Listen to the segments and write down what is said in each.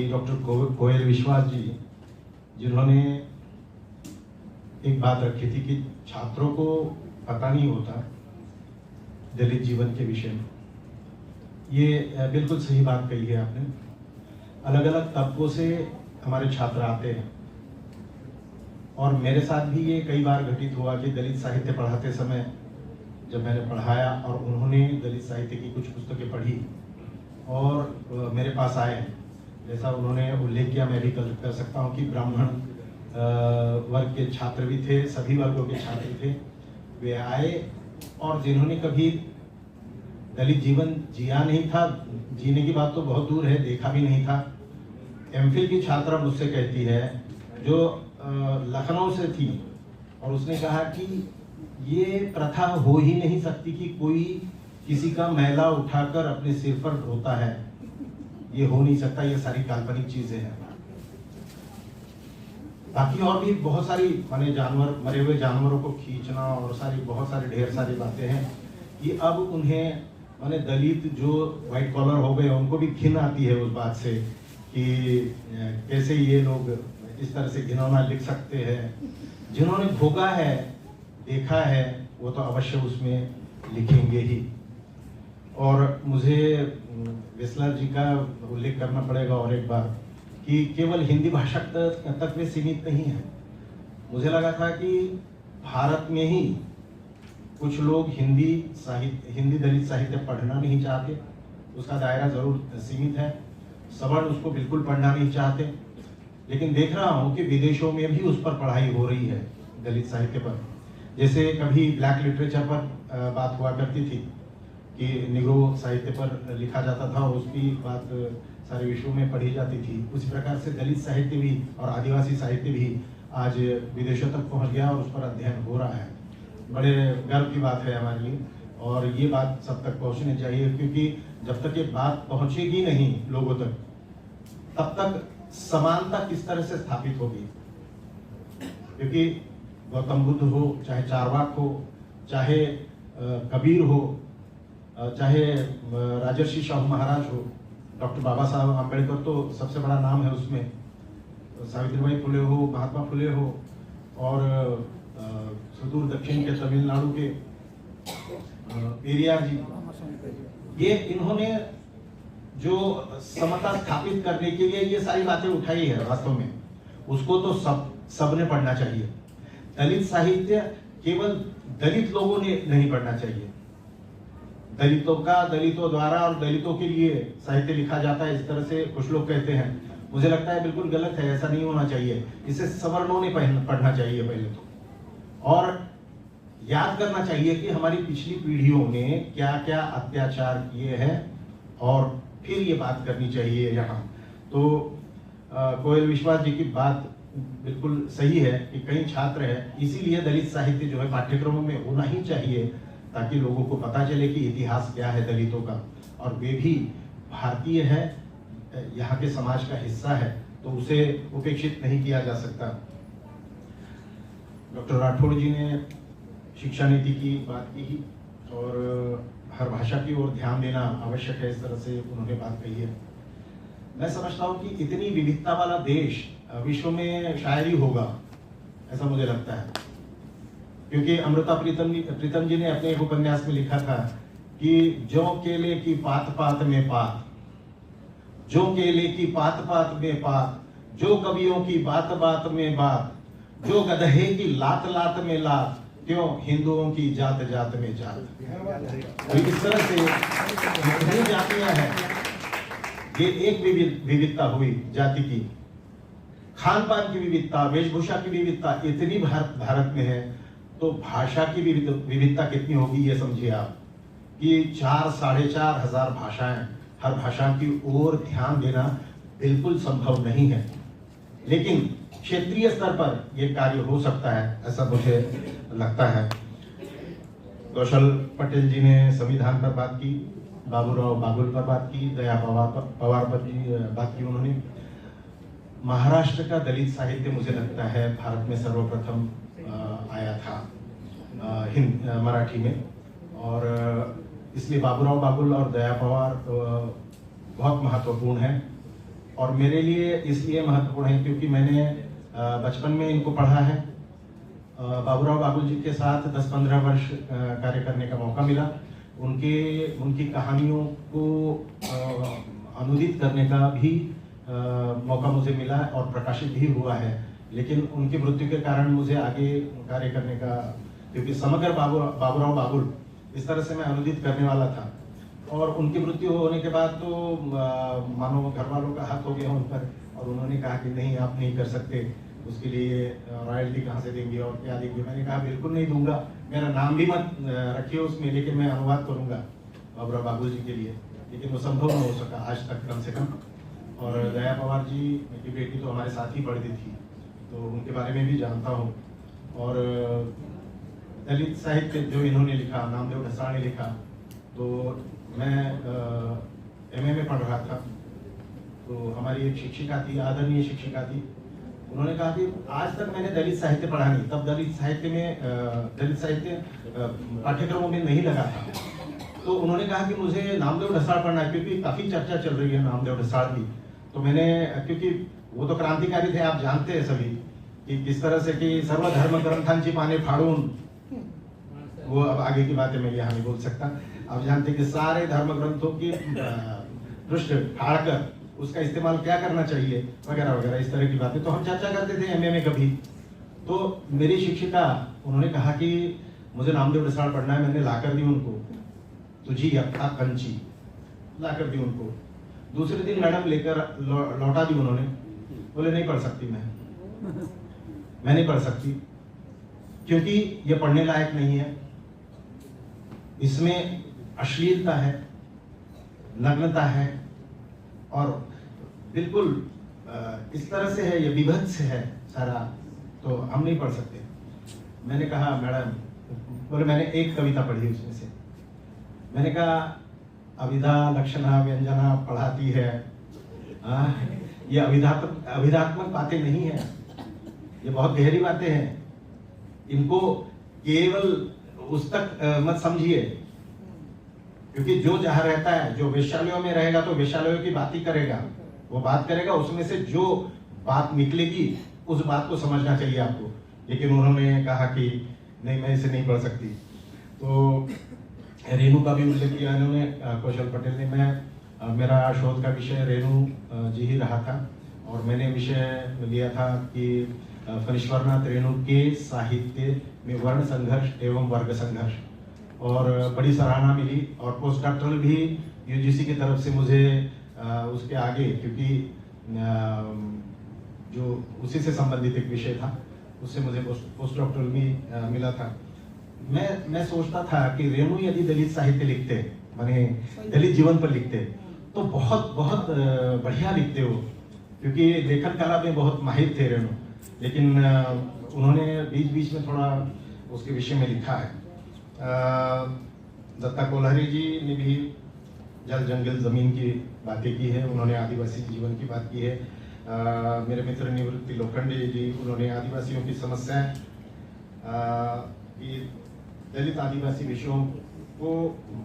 Doctor कोयल विश्वास जी, जिन्होंने एक बात रखी थी कि छात्रों को पता नहीं होता दलित जीवन के विषय में। ये बिल्कुल सही बात कही है आपने। अलग अलग तबकों से हमारे छात्र आते हैं और मेरे साथ भी ये कई बार घटित हुआ कि दलित साहित्य पढ़ाते समय जब मैंने पढ़ाया और उन्होंने दलित साहित्य की कुछ पुस्तकें पढ़ी और मेरे पास आए, जैसा उन्होंने उल्लेख किया मैं भी कर सकता हूँ कि ब्राह्मण वर्ग के छात्र भी थे, सभी वर्गों के छात्र थे। वे आए और जिन्होंने कभी दलित जीवन जिया नहीं था, जीने की बात तो बहुत दूर है, देखा भी नहीं था। एमफिल की छात्रा मुझसे कहती है जो लखनऊ से थी और उसने कहा कि ये प्रथा हो ही नहीं सकती कि कोई किसी का मैला उठाकर अपने सिर पर ढोता है, ये हो नहीं सकता, ये सारी काल्पनिक चीजें हैं। बाकी और भी बहुत सारी माने जानवर, मरे हुए जानवरों को खींचना और बहुत सारी ढेर सारी बातें हैं कि अब उन्हें माने दलित जो व्हाइट कॉलर हो गए उनको भी घिन आती है उस बात से कि कैसे ये लोग इस तरह से घिनौना लिख सकते हैं। जिन्होंने भोगा है, देखा है, वो तो अवश्य उसमें लिखेंगे ही। और मुझे विस्लर जी का उल्लेख करना पड़ेगा और एक बार कि केवल हिंदी भाषा तक वे सीमित नहीं है। मुझे लगा था कि भारत में ही कुछ लोग हिंदी दलित साहित्य पढ़ना नहीं चाहते, उसका दायरा जरूर सीमित है। सवर्ण उसको बिल्कुल पढ़ना नहीं चाहते, लेकिन देख रहा हूँ कि विदेशों में भी उस पर पढ़ाई हो रही है दलित साहित्य पर। जैसे कभी ब्लैक लिटरेचर पर बात हुआ करती थी कि निग्रो साहित्य पर लिखा जाता था और उसकी बात सारे विश्व में पढ़ी जाती थी। उसी प्रकार से दलित साहित्य भी और आदिवासी साहित्य भी आज विदेशों तक पहुँच गया और उस पर अध्ययन हो रहा है। बड़े गर्व की बात है हमारे लिए और ये बात सब तक पहुँचनी चाहिए, क्योंकि जब तक ये बात पहुँचेगी नहीं लोगों तक, तब तक समानता किस तरह से स्थापित होगी। क्योंकि गौतम बुद्ध हो, चाहे चारवाक हो, चाहे कबीर हो, चाहे राजर्षि शाहू महाराज हो, डॉक्टर बाबा साहब अम्बेडकर तो सबसे बड़ा नाम है उसमें, सावित्रीबाई फुले हो, महात्मा फुले हो, और सुदूर दक्षिण के तमिलनाडु के पेरियार जी, ये इन्होंने जो समता स्थापित करने के लिए ये सारी बातें उठाई है, वास्तव में उसको तो सबने पढ़ना चाहिए। दलित साहित्य केवल दलित लोगों ने नहीं पढ़ना चाहिए। दलितों द्वारा और दलितों के लिए साहित्य लिखा जाता है, इस तरह से कुछ लोग कहते हैं। मुझे लगता है बिल्कुल गलत है, ऐसा नहीं होना चाहिए। इसे सवर्णों ने पढ़ना चाहिए पहले तो, और याद करना चाहिए कि हमारी पिछली पीढ़ियों ने क्या क्या अत्याचार किए हैं और फिर ये बात करनी चाहिए यहाँ। तो कोयल विश्वास जी की बात बिल्कुल सही है कि कई छात्र हैं, इसीलिए दलित साहित्य जो है पाठ्यक्रमों में होना ही चाहिए, ताकि लोगों को पता चले कि इतिहास क्या है दलितों का, और वे भी भारतीय है, यहाँ के समाज का हिस्सा है, तो उसे उपेक्षित नहीं किया जा सकता। डॉक्टर राठौड़ जी ने शिक्षा नीति की बात की और हर भाषा की ओर ध्यान देना आवश्यक है, इस तरह से उन्होंने बात कही है। मैं समझता हूँ कि इतनी विविधता वाला देश विश्व में शायद ही होगा, ऐसा मुझे लगता है। क्योंकि अमृता प्रीतम जी ने अपने एक उपन्यास में लिखा था कि जो केले की पात पात में पात, जो केले की पात पात में पात, जो कवियों की बात बात में बात, जो गधे की लात लात में लात, क्यों हिंदुओं की जात जात में जात। तो इस तरह से जितनी जातियां हैं, ये एक विविधता हुई जाति की। खान पान की विविधता, वेशभूषा की विविधता इतनी भारत में है, तो भाषा की विविधता कितनी होगी ये समझिए आप कि 4-4.5 हजार भाषाएं, हर भाषा की ओर ध्यान देना बिल्कुल संभव नहीं है, लेकिन क्षेत्रीय स्तर पर यह कार्य हो सकता है, ऐसा मुझे लगता है। कौशल पटेल जी ने संविधान पर बात की, बाबूराव बागुल पर बात की, दया पवार पर जी बात की उन्होंने। महाराष्ट्र का दलित साहित्य मुझे लगता है भारत में सर्वप्रथम आया था मराठी में, और इसलिए बाबूराव बागुल और दया पवार बहुत महत्वपूर्ण है। और मेरे लिए इसलिए महत्वपूर्ण है क्योंकि मैंने बचपन में इनको पढ़ा है। बाबूराव बागुल जी के साथ 10-15 वर्ष कार्य करने का मौका मिला। उनकी कहानियों को अनुदित करने का भी मौका मुझे मिला और प्रकाशित भी हुआ है। लेकिन उनकी मृत्यु के कारण मुझे आगे कार्य करने का, क्योंकि समग्र बाबूराव बागुल इस तरह से मैं अनुदित करने वाला था, और उनकी मृत्यु होने के बाद तो मानो घर वालों का हाथ हो गया उन पर, और उन्होंने कहा कि नहीं, आप नहीं कर सकते, उसके लिए रॉयल्टी कहाँ से देंगे और क्या देंगे। मैंने कहा बिल्कुल नहीं दूंगा, मेरा नाम भी मत रखिए उसमें, लेकिन मैं अनुवाद करूंगा बाबूराव बागुल जी के लिए। लेकिन वो संभव नहीं हो सका आज तक, कम से कम। और दया पवार जी, मेरी बेटी तो हमारे साथ ही पढ़ती थी, तो उनके बारे में भी जानता हूँ। और दलित साहित्य जो इन्होंने लिखा, नामदेव ढसाल ने लिखा, तो मैं एमए में पढ़ रहा था, तो हमारी एक शिक्षिका थी, आदरणीय शिक्षिका थी। उन्होंने कहा कि आज तक मैंने दलित साहित्य पढ़ा नहीं, तब दलित साहित्य पाठ्यक्रमों में नहीं लगा था। तो उन्होंने कहा कि मुझे नामदेव ढसाल पढ़ना है, क्योंकि काफी चर्चा चल रही है नामदेव ढसाल की। तो मैंने, क्योंकि वो तो क्रांतिकारी थे, आप जानते हैं सभी कि किस तरह से कि सर्वधर्म ग्रंथांची पाने फाड़ून, वो अब आगे की बातें मैं यहाँ नहीं बोल सकता। आप जानते कि सारे धर्म ग्रंथों की पृष्ठ फाड़कर उसका इस्तेमाल क्या करना चाहिए वगैरह वगैरह, इस तरह की बातें तो हम चर्चा करते थे एमए में कभी। तो मेरी शिक्षिका, उन्होंने कहा कि मुझे नामदेव ढसाल पढ़ना है, मैंने लाकर दी उनको, तुझी अक्का कंची लाकर दी उनको। दूसरे दिन मैडम लेकर लौटा दी उन्होंने, बोले नहीं पढ़ सकती, मैं नहीं पढ़ सकती, क्योंकि ये पढ़ने लायक नहीं है, इसमें अश्लीलता है, नग्नता है, और बिल्कुल इस तरह से है, ये विभत्स है सारा, तो हम नहीं पढ़ सकते। मैंने कहा मैडम, बोले मैंने एक कविता पढ़ी उसमें से। मैंने कहा अभिधा लक्षणा व्यंजना पढ़ाती है, ये अभिधात्मक बातें नहीं है, ये बहुत गहरी बातें हैं, इनको केवल उस तक मत समझिए, क्योंकि जो जहां रहता है, जो वेश्यालयों में रहेगा तो वेश्यालयों की बात ही करेगा, वो बात करेगा, उसमें से जो बात निकलेगी उस बात को समझना चाहिए आपको। लेकिन उन्होंने कहा कि नहीं, मैं इसे नहीं पढ़ सकती। तो रेणु का भी उल्लेख किया इन्होंने, कौशल पटेल ने। मेरा शोध का विषय रेणु जी ही रहा था, और मैंने विषय लिया था कि फणीश्वरनाथ रेणु के साहित्य में वर्ण संघर्ष एवं वर्ग संघर्ष, और बड़ी सराहना मिली। और पोस्ट डॉक्टरल भी यूजीसी की तरफ से मुझे उसके आगे, क्योंकि जो उसी से संबंधित एक विषय था, उससे मुझे पोस्ट डॉक्टरल भी मिला था। मैं सोचता था कि रेणु यदि दलित साहित्य लिखते, माने दलित जीवन पर लिखते, तो बहुत बहुत बढ़िया लिखते हो, क्योंकि लेखन कला में बहुत माहिर थे रेणु। लेकिन उन्होंने बीच बीच में थोड़ा उसके विषय में लिखा है। दत्ता कोल्हारी जी ने भी जल जंगल जमीन की बातें की है, उन्होंने आदिवासी जीवन की बात की है। मेरे मित्र निवृत्ति लोखंडे जी, उन्होंने आदिवासियों की समस्याएं, दलित आदिवासी विषयों को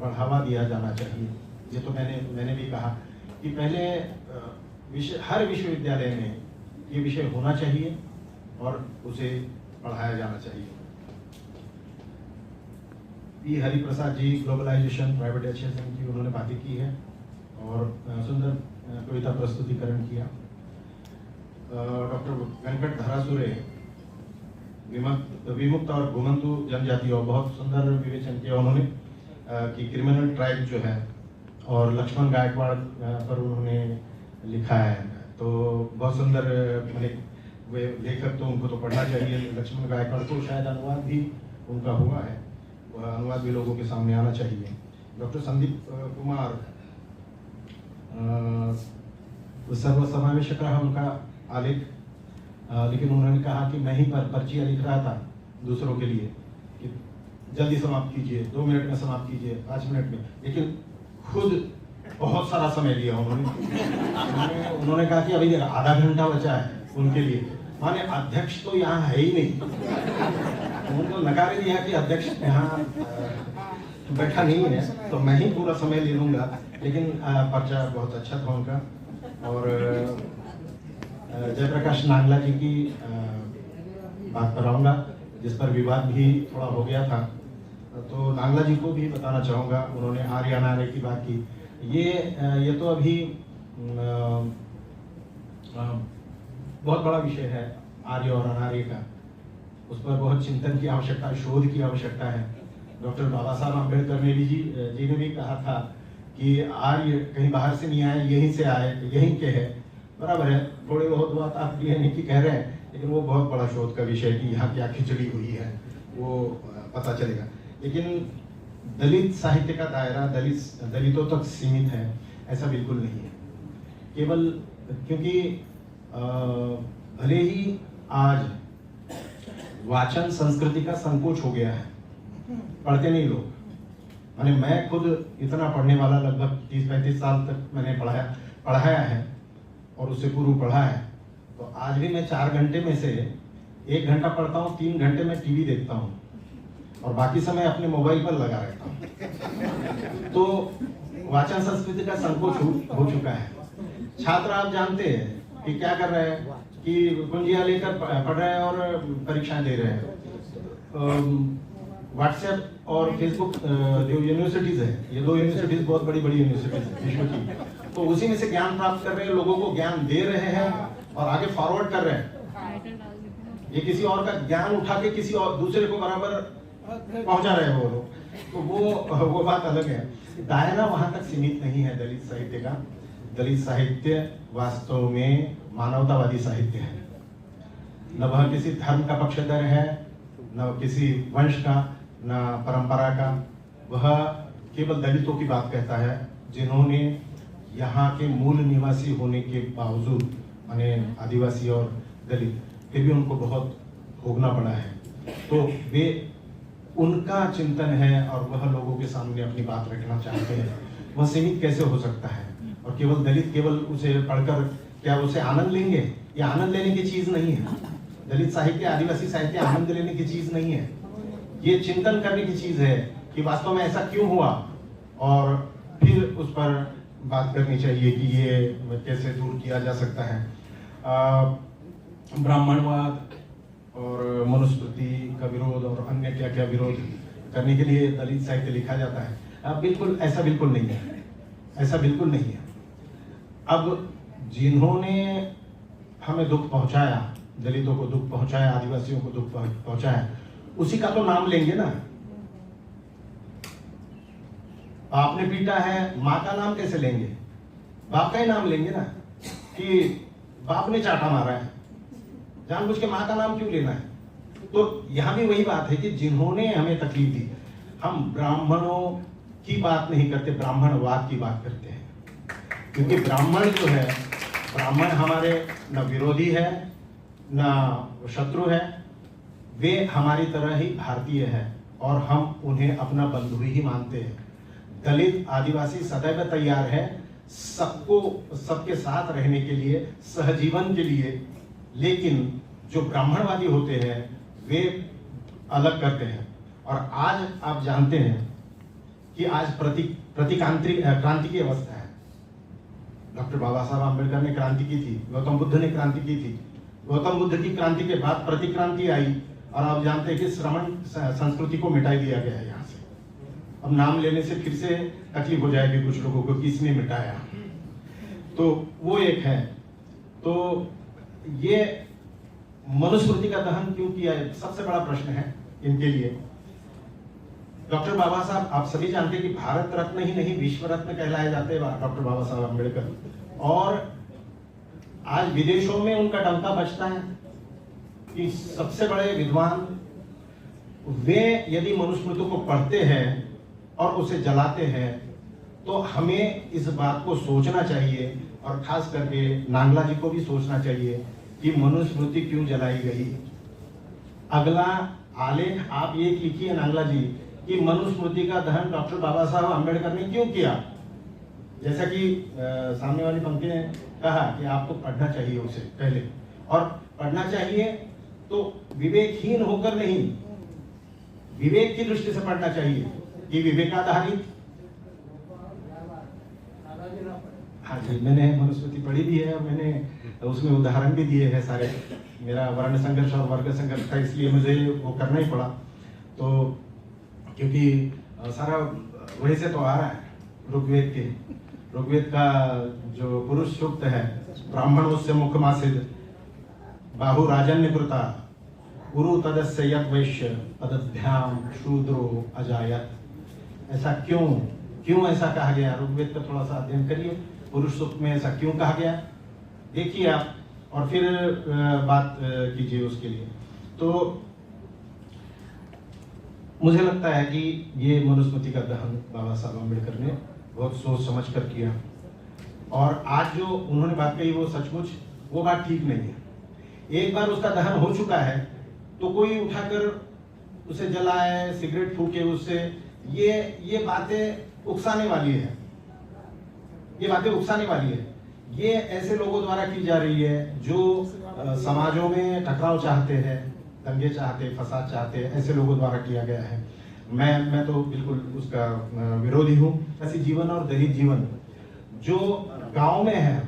बढ़ावा दिया जाना चाहिए। ये तो मैंने भी कहा कि पहले हर विश्वविद्यालय में ये विषय होना चाहिए और उसे पढ़ाया जाना चाहिए। पी हरिप्रसाद जी, ग्लोबलाइजेशन प्राइवेटाइजेशन की उन्होंने बातें की है और सुंदर कविता प्रस्तुतिकरण किया। डॉक्टर वेंकट धरासुरे, विमुक्त और घुमंतु जनजातियों, बहुत सुंदर विवेचन किया उन्होंने कि क्रिमिनल ट्राइब जो है, और लक्ष्मण गायकवाड़ पर उन्होंने लिखा है, तो बहुत सुंदर वे लेखक, तो उनको तो पढ़ना चाहिए। लक्ष्मण गायकवाड़ को शायद अनुवाद भी उनका हुआ है, वह अनुवाद भी लोगों के सामने आना चाहिए। डॉक्टर संदीप कुमार, सर्वसमावेशक रहा उनका आलेख, लेकिन उन्होंने कहा कि मैं ही पर्चियाँ लिख रहा था दूसरों के लिए कि जल्दी समाप्त कीजिए, 2 मिनट में समाप्त कीजिए, 5 मिनट में, लेकिन खुद बहुत सारा समय लिया उन्होंने कहा कि अभी आधा घंटा बचा है उनके लिए। माने अध्यक्ष तो यहाँ है ही नहीं, उनको नकार ही दिया कि अध्यक्ष यहाँ बैठा नहीं है, तो मैं ही पूरा समय ले लूंगा। लेकिन पर्चा बहुत अच्छा था उनका। और जयप्रकाश नांगला जी की बात कराऊंगा, जिस पर विवाद भी थोड़ा हो गया था। तो नांगला जी को भी बताना चाहूँगा, उन्होंने आर्य अनार्य की बात की। ये तो अभी बहुत बड़ा विषय है आर्य और अनार्य का, उस पर बहुत चिंतन की आवश्यकता, शोध की आवश्यकता है। डॉक्टर बाबा साहब अम्बेडकर ने जी ने भी कहा था कि आर्य कहीं बाहर से नहीं आए, यहीं से आए, यहीं के है। बराबर है, थोड़ी बहुत बात आप डीएनए की कह रहे हैं, लेकिन वो बहुत बड़ा शोध का विषय है कि यहाँ क्या खिचड़ी हुई है वो पता चलेगा। लेकिन दलित साहित्य का दायरा दलितों तक सीमित है, ऐसा बिल्कुल नहीं है। केवल क्योंकि भले ही आज वाचन संस्कृति का संकोच हो गया है, पढ़ते नहीं लोग। माने मैं खुद इतना पढ़ने वाला, लगभग 30-35 साल तक मैंने पढ़ाया है और उससे पूर्व पढ़ा है। तो आज भी मैं 4 घंटे में से 1 घंटा पढ़ता हूँ, 3 घंटे में टीवी देखता हूँ और बाकी समय अपने मोबाइल पर लगा रहता हूँ। तो वाचन संस्कृति का संकोच हो चुका है। छात्र आप जानते हैं कि क्या कर रहे हैं कि कुंजियां लेकर पढ़ रहे हैं और परीक्षाएं दे रहे हैं। व्हाट्सएप और फेसबुक जो यूनिवर्सिटीज है, ये 2 यूनिवर्सिटीज बहुत बड़ी यूनिवर्सिटीज है विश्व की, तो उसी में से ज्ञान प्राप्त कर रहे हैं, लोगों को ज्ञान दे रहे हैं और आगे फॉरवर्ड कर रहे हैं। ये किसी और का ज्ञान उठा के किसी और दूसरे को बराबर पहुंचा रहे हैं वो लोग, तो वो बात अलग है। दायरा वहां तक सीमित नहीं है दलित साहित्य का। दलित साहित्य वास्तव में मानवतावादी साहित्य है, न वह किसी धर्म का पक्षधर है, न किसी वंश का, न परंपरा का। वह केवल दलितों की बात कहता है, जिन्होंने यहाँ के मूल निवासी होने के बावजूद, माने आदिवासी और दलित, फिर भी उनको बहुत भोगना पड़ा है। तो वे उनका चिंतन है और वह लोगों के सामने अपनी बात रखना चाहते हैं। वह सीमित कैसे हो सकता है? और केवल दलित केवल उसे पढ़कर क्या उसे आनंद लेंगे? ये आनंद लेने की चीज नहीं है। दलित साहित्य, आदिवासी साहित्य आनंद लेने की चीज नहीं है। ये चिंतन करने की चीज है कि वास्तव में ऐसा क्यों हुआ, और फिर उस पर बात करनी चाहिए कि ये कैसे दूर किया जा सकता है। ब्राह्मणवाद और मनुस्मृति का विरोध और अन्य क्या क्या विरोध करने के लिए दलित साहित्य लिखा जाता है। बिल्कुल ऐसा बिल्कुल नहीं है, ऐसा बिल्कुल नहीं है। अब जिन्होंने हमें दुख पहुंचाया, दलितों को दुख पहुंचाया, आदिवासियों को दुख पहुंचाया, उसी का तो नाम लेंगे ना। बाप ने पीटा है, माँ का नाम कैसे लेंगे? बाप का ही नाम लेंगे ना, कि बाप ने चाटा मारा है, जानबूझ के माँ का नाम क्यों लेना है? तो यहाँ भी वही बात है कि जिन्होंने हमें तकलीफ दी, हम ब्राह्मणों की बात नहीं करते, ब्राह्मणवाद की बात करते हैं। क्योंकि ब्राह्मण जो है, ब्राह्मण हमारे न विरोधी है न शत्रु है, वे हमारी तरह ही भारतीय है और हम उन्हें अपना बंधु ही मानते हैं। दलित आदिवासी सदैव तैयार है सबको, सबके साथ रहने के लिए, सहजीवन के लिए। लेकिन जो ब्राह्मणवादी होते हैं वे अलग करते हैं। और आज आप जानते हैं कि आज क्रांति की अवस्था है। डॉक्टर बाबा साहब अम्बेडकर ने क्रांति की थी, गौतम बुद्ध ने क्रांति की थी। गौतम बुद्ध की क्रांति के बाद प्रतिक्रांति आई और आप जानते हैं कि श्रमण संस्कृति को मिटा दिया गया है यहाँ से। अब नाम लेने से फिर से तकलीफ हो जाएगी कुछ लोगों को, किसने मिटाया। तो वो एक है। तो ये मनुस्मृति का दहन क्यों किया है, सबसे बड़ा प्रश्न है इनके लिए। डॉक्टर बाबा साहब, आप सभी जानते हैं कि भारत रत्न ही नहीं विश्व रत्न कहलाए जाते हैं डॉक्टर बाबा साहब अम्बेडकर। और आज विदेशों में उनका डंका बजता है कि सबसे बड़े विद्वान वे यदि मनुस्मृति को पढ़ते हैं और उसे जलाते हैं, तो हमें इस बात को सोचना चाहिए और खास करके नांगला जी को भी सोचना चाहिए कि मनुस्मृति क्यों जलाई गई। अगला आलेख आप ये लिखिए नांगला जी कि मनुस्मृति का दहन डॉक्टर बाबा साहब अम्बेडकर ने क्यों किया। जैसा कि सामने वाली पंक्ति ने कहा कि आपको पढ़ना चाहिए उसे पहले, और पढ़ना चाहिए तो विवेकहीन होकर नहीं, विवेक की दृष्टि से पढ़ना चाहिए कि विवेकाधारित। हाँ जी, मैंने मनुस्मृति पढ़ी भी है और मैंने उसमें उदाहरण भी दिए हैं सारे। मेरा वर्ण संघर्ष और वर्ग संघर्ष था, इसलिए मुझे वो करना ही पड़ा। तो क्योंकि सारा वही से तो आ रहा है, ऋग्वेद का जो पुरुष सूक्त है, ब्राह्मणों से मुखमासिद बाहु राजन्य कृता गुरु तदस्य यत् वैश्य पदभ्याम शूद्रो अजायत। ऐसा क्यों ऐसा कहा गया? ऋग्वेद का थोड़ा सा अध्ययन करिए, पुरुष सूक्त में ऐसा क्यों कहा गया देखिए आप, और फिर बात कीजिए उसके लिए। तो मुझे लगता है कि ये मनुस्मृति का दहन बाबा साहब अम्बेडकर ने बहुत सोच समझ कर किया, और आज जो उन्होंने बात कही वो सचमुच वो बात ठीक नहीं है। एक बार उसका दहन हो चुका है तो कोई उठाकर उसे जलाए, सिगरेट फूके उससे, ये बातें उकसाने वाली है, ये बातें उकसाने वाली है। ये ऐसे लोगों द्वारा की जा रही है जो समाजों में टकराव चाहते हैं, दंगे चाहते, फसाद चाहते, ऐसे लोगों द्वारा किया गया है। मैं तो बिल्कुल उसका विरोधी हूँ। ऐसी जीवन और दलित जीवन जो गांव में है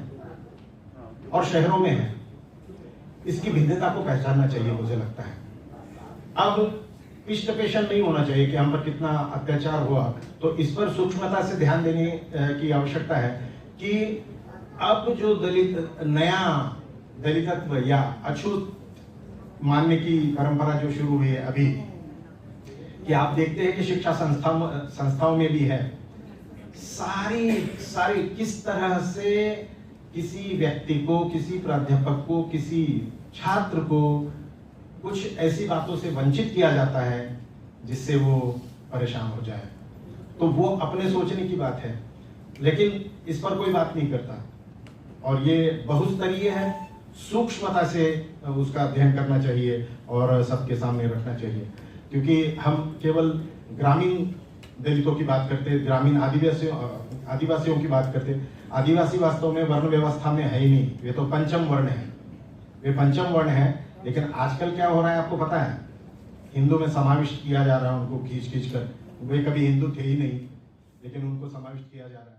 और शहरों में है, इसकी भिन्नता को पहचानना चाहिए मुझे लगता है। अब पिष्ट पेशन नहीं होना चाहिए कि हम पर कितना अत्याचार हुआ, तो इस पर सूक्ष्मता से ध्यान देने की आवश्यकता है कि अब जो नया दलितत्व या अछूत मानने की परंपरा जो शुरू हुई है अभी, कि आप देखते हैं कि शिक्षा संस्थाओं में भी है, सारी किस तरह से किसी व्यक्ति को, किसी प्राध्यापक को, किसी छात्र को कुछ ऐसी बातों से वंचित किया जाता है जिससे वो परेशान हो जाए। तो वो अपने सोचने की बात है, लेकिन इस पर कोई बात नहीं करता, और ये बहुस्तरीय है। सूक्ष्मता से उसका अध्ययन करना चाहिए और सबके सामने रखना चाहिए, क्योंकि हम केवल ग्रामीण दलितों की बात करते, ग्रामीण आदिवासियों की बात करते। आदिवासी वास्तव में वर्ण व्यवस्था में है ही नहीं, वे तो पंचम वर्ण है, वे पंचम वर्ण है। लेकिन आजकल क्या हो रहा है आपको पता है? हिंदू में समाविष्ट किया जा रहा है उनको खींच कर। वे कभी हिंदू थे ही नहीं, लेकिन उनको समाविष्ट किया जा रहा है।